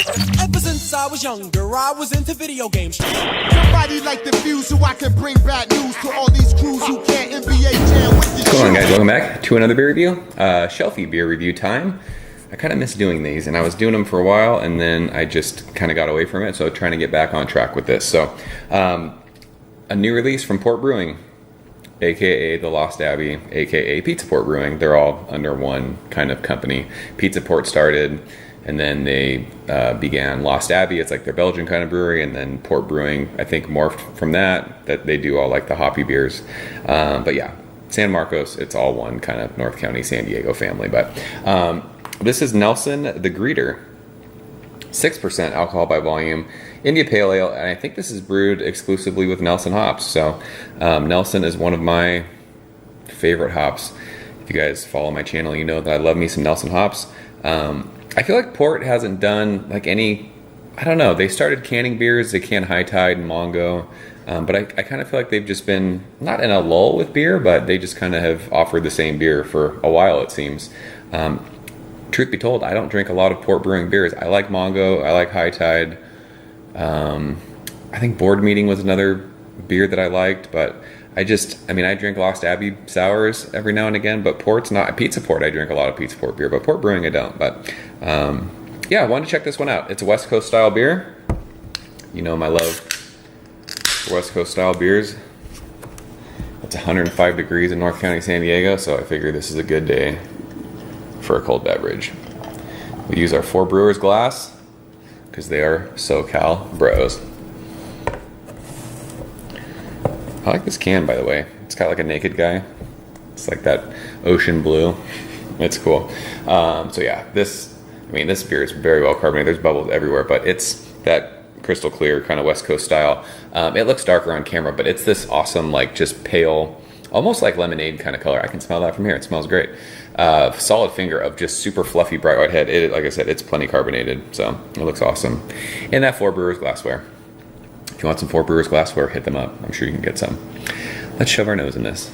Ever since I was younger, I was into video games. Somebody like the fuse so I can bring bad news to all these crews who can't NBA jam with the What's going on, guys? Welcome back to another beer review. Shelfie beer review time. I kind of miss doing these, and I was doing them for a while, and then I just kind of got away from it, so trying to get back on track with this. So, a new release from Port Brewing, aka the Lost Abbey, aka Pizza Port Brewing. They're all under one kind of company. Pizza Port started, and then they began Lost Abbey. It's like their Belgian kind of brewery, and then Port Brewing, I think, morphed from that they do all like the hoppy beers. But yeah, San Marcos, it's all one kind of North County, San Diego family. But this is Nelson the Greeter, 6% alcohol by volume, India Pale Ale, and I think this is brewed exclusively with Nelson hops. So Nelson is one of my favorite hops. If you guys follow my channel, you know that I love me some Nelson hops. I feel like Port hasn't done like any, I don't know, they started canning beers, they can High Tide and Mongo, but I kind of feel like they've just been, not in a lull with beer, but they just kind of have offered the same beer for a while, it seems. Truth be told, I don't drink a lot of Port Brewing beers. I like Mongo, I like High Tide. I think Board Meeting was another beer that I liked, but I drink Lost Abbey sours every now and again, but Port's not. Pizza Port, I drink a lot of Pizza Port beer, but Port Brewing I don't. But yeah, I wanted to check this one out. It's a West Coast style beer. You know my love for West Coast style beers. It's 105 degrees in North County, San Diego, so I figure this is a good day for a cold beverage. We use our 4 Brewers glass because they are SoCal bros. I like this can, by the way. It's got like a naked guy. It's like that ocean blue. It's cool. So yeah, this beer is very well carbonated. There's bubbles everywhere, but it's that crystal clear kind of West Coast style. It looks darker on camera, but it's this awesome, like just pale, almost like lemonade kind of color. I can smell that from here. It smells great. Solid finger of just super fluffy bright white head. Like I said, it's plenty carbonated, so it looks awesome. And that 4 Brewers glassware. If you want some 4 Brewers glassware, hit them up. I'm sure you can get some. Let's shove our nose in this.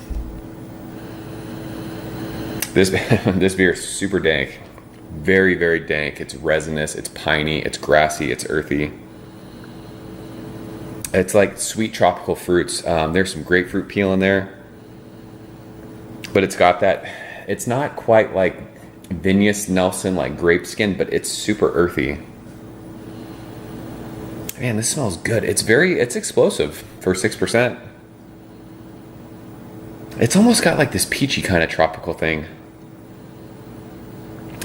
This beer is super dank. Very, very dank. It's resinous, it's piney, it's grassy, it's earthy. It's like sweet tropical fruits. There's some grapefruit peel in there. But it's got that, it's not quite like Vinous Nelson, like grape skin, but it's super earthy. Man, this smells good. It's explosive for 6%. It's almost got like this peachy kind of tropical thing.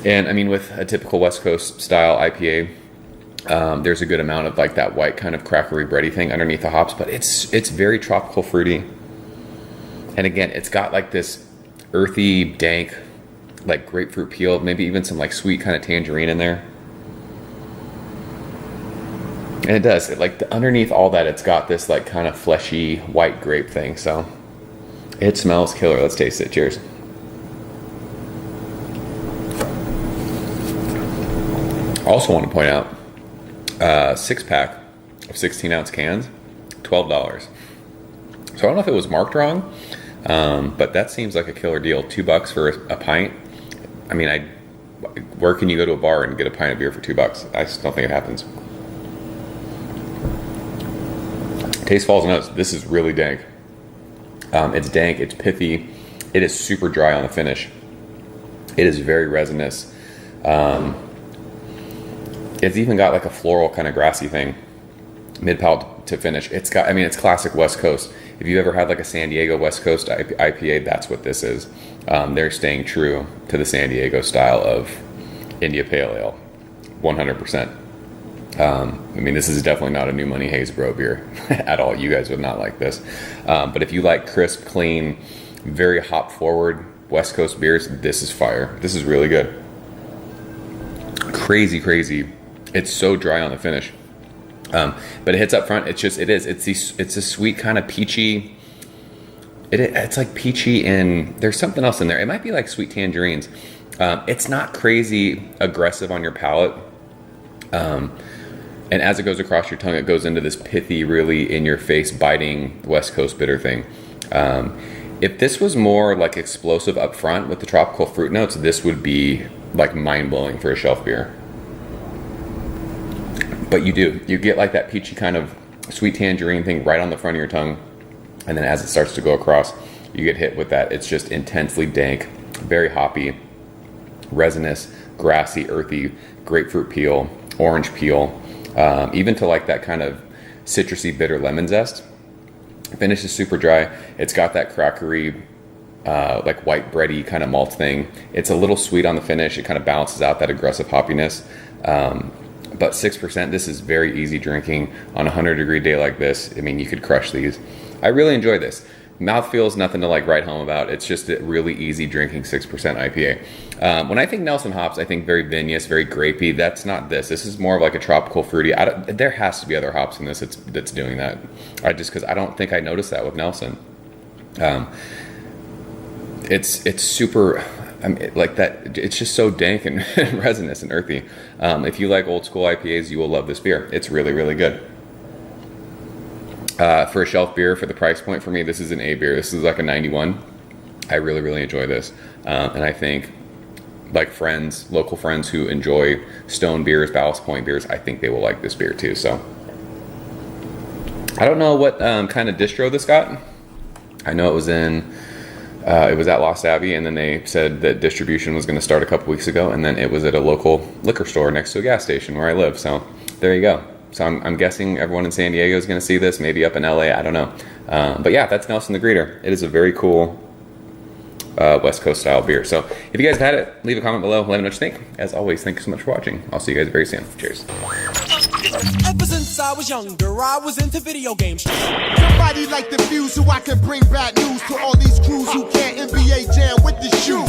And I mean, with a typical West Coast style IPA, there's a good amount of like that white kind of crackery bready thing underneath the hops, but it's very tropical fruity. And again, it's got like this earthy, dank, like grapefruit peel, maybe even some like sweet kind of tangerine in there. And it does, underneath all that, it's got this like kind of fleshy white grape thing. So it smells killer. Let's taste it. Cheers. Also want to point out, 6-pack of 16-ounce cans, $12. So I don't know if it was marked wrong, but that seems like a killer deal. $2 for a pint. I mean, where can you go to a bar and get a pint of beer for $2? I just don't think it happens. Taste, falls, and notes. This is really dank. It's dank, it's pithy. It is super dry on the finish. It is very resinous. It's even got like a floral kind of grassy thing, mid-palate to finish. It's classic West Coast. If you've ever had like a San Diego West Coast IPA, that's what this is. They're staying true to the San Diego style of India Pale Ale, 100%. This is definitely not a New Money Haze Bro beer at all. You guys would not like this. But if you like crisp, clean, very hop forward West Coast beers, this is fire. This is really good. Crazy. It's so dry on the finish. But it hits up front. It's a sweet kind of peachy. It's like peachy, and there's something else in there. It might be like sweet tangerines. It's not crazy aggressive on your palate. And as it goes across your tongue, it goes into this pithy, really in-your-face, biting West Coast bitter thing. If this was more like explosive up front with the tropical fruit notes, this would be like mind-blowing for a shelf beer. but you get like that peachy kind of sweet tangerine thing right on the front of your tongue, and then as it starts to go across, you get hit with that. It's just intensely dank, very hoppy, resinous, grassy, earthy, grapefruit peel, orange peel, even to like that kind of citrusy, bitter lemon zest. Finish is super dry. It's got that crackery, like white bready kind of malt thing. It's a little sweet on the finish. It kind of balances out that aggressive hoppiness. But 6%, this is very easy drinking on a 100-degree day like this. I mean, you could crush these. I really enjoy this. Mouthfeel is nothing to like write home about. It's just a really easy drinking 6% IPA. When I think Nelson hops, I think very vinous, very grapey. That's not this. This is more of like a tropical fruity. There has to be other hops in this that's doing that. Because I don't think I noticed that with Nelson. It's super, like that. It's just so dank and resinous and earthy. If you like old school IPAs, you will love this beer. It's really, really good. For a shelf beer, for the price point, for me, this is an A beer. This is like a 91. I really, really enjoy this. And I think, like local friends who enjoy stone beers, Ballast Point beers, I think they will like this beer too. So, I don't know what kind of distro this got. I know it was at Lost Abbey, and then they said that distribution was going to start a couple weeks ago, and then it was at a local liquor store next to a gas station where I live. So, there you go. So I'm guessing everyone in San Diego is going to see this, maybe up in LA, I don't know. But yeah, that's Nelson the Greeter. It is a very cool West Coast style beer. So if you guys had it, leave a comment below. Let me know what you think. As always, thank you so much for watching. I'll see you guys very soon. Cheers. Ever since I was younger, I was into video games. Somebody like the fuse so I can bring bad news to all these crews who can't NBA jam with the shoe.